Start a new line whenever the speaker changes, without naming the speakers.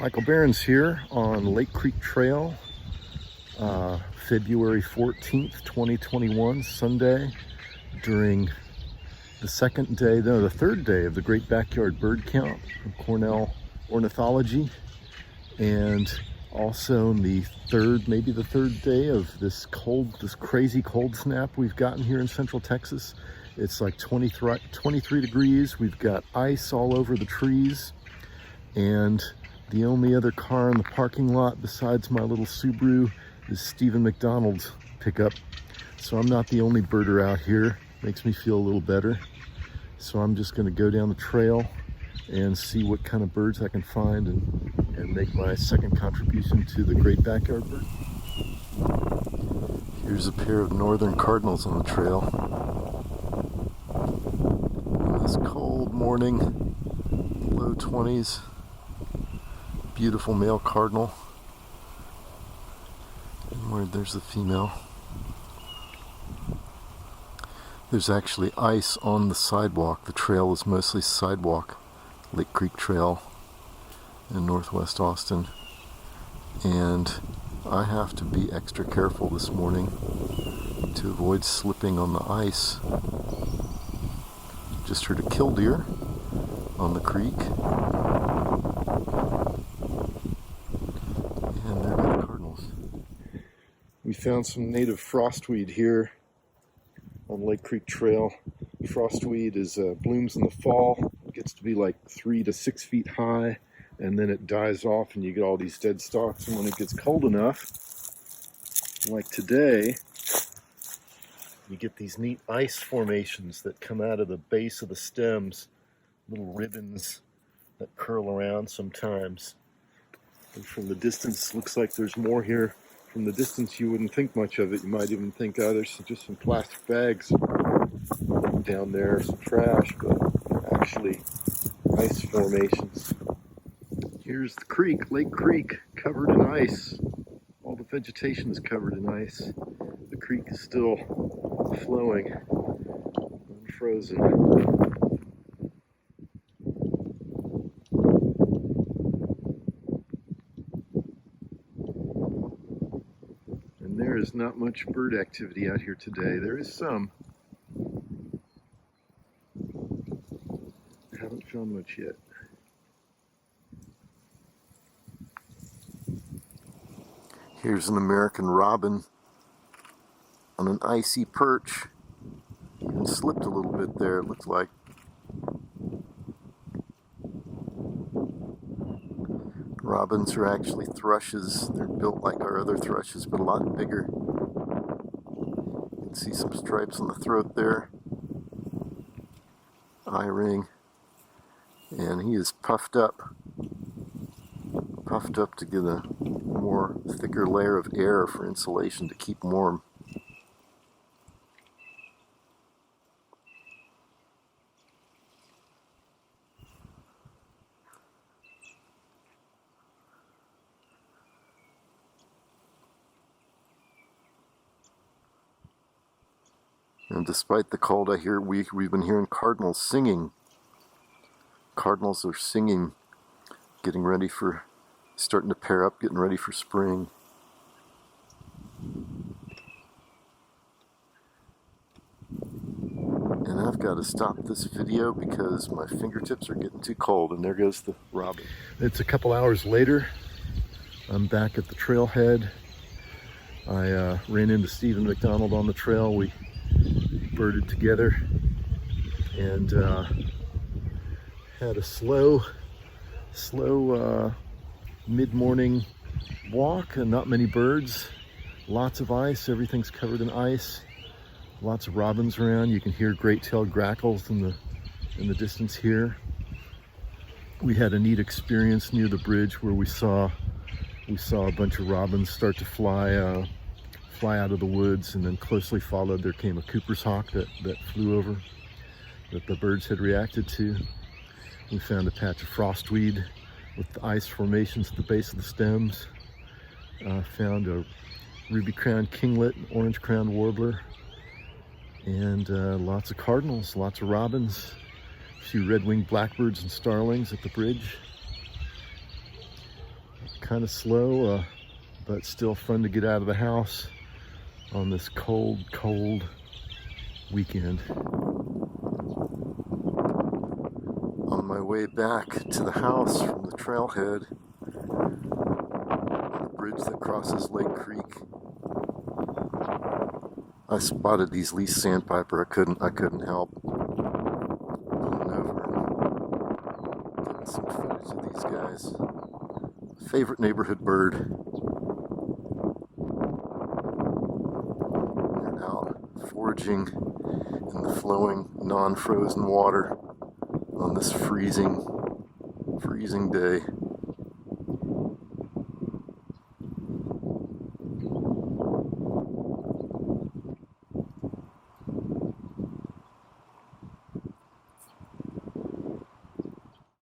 Michael Barron's here on Lake Creek Trail, February 14th, 2021, Sunday, during the third day of the Great Backyard Bird Count from Cardinal Ornithology, and also the third day of this crazy cold snap we've gotten here in Central Texas. It's like 23 degrees. We've got ice all over the trees, and the only other car in the parking lot besides my little Subaru is Stephen McDonald's pickup. So I'm not the only birder out here. Makes me feel a little better. So I'm just gonna go down the trail and see what kind of birds I can find and make my second contribution to the Great Backyard Bird. Here's a pair of northern cardinals on the trail. On this cold morning, low 20s. Beautiful male cardinal, and there's the female. There's actually ice on the sidewalk. The trail is mostly sidewalk, Lake Creek Trail in northwest Austin, and I have to be extra careful this morning to avoid slipping on the ice. Just heard a killdeer on the creek. We found some native frostweed here on Lake Creek Trail. Frostweed blooms in the fall. It gets to be like 3 to 6 feet high, and then it dies off and you get all these dead stalks. And when it gets cold enough, like today, you get these neat ice formations that come out of the base of the stems, little ribbons that curl around sometimes. And from the distance, looks like there's more here. From the distance, you wouldn't think much of it. You might even think, oh, there's just some plastic bags down there, some trash, but they're actually ice formations. Here's the creek, Lake Creek, covered in ice. All the vegetation is covered in ice. The creek is still flowing, unfrozen. There is not much bird activity out here today. There is some. I haven't found much yet. Here's an American robin on an icy perch. Even slipped a little bit there, it looks like. Robins are actually thrushes. They're built like our other thrushes, but a lot bigger. You can see some stripes on the throat there. Eye ring. And he is puffed up to get a more thicker layer of air for insulation to keep warm. And despite the cold, I hear we've been hearing cardinals singing. Cardinals are singing, starting to pair up, getting ready for spring. And I've got to stop this video because my fingertips are getting too cold, and there goes the robin. It's a couple hours later. I'm back at the trailhead. I ran into Stephen McDonald on the trail. We birded together and had a slow mid-morning walk, and not many birds, lots of ice. Everything's covered in ice, lots of robins around. You can hear great-tailed grackles in the distance here. We had a neat experience near the bridge where we saw a bunch of robins start to fly out of the woods, and then closely followed there came a Cooper's hawk that flew over, that the birds had reacted to. We found a patch of frostweed with the ice formations at the base of the stems. Found a ruby-crowned kinglet, orange-crowned warbler, and lots of cardinals, lots of robins, a few red-winged blackbirds and starlings at the bridge. Kind of slow, but still fun to get out of the house on this cold, cold weekend. On my way back to the house from the trailhead, on the bridge that crosses Lake Creek, I spotted these least sandpiper. I couldn't help pulling over and getting some footage of these guys. Favorite neighborhood bird. They're out foraging in the flowing, non-frozen water on this freezing day.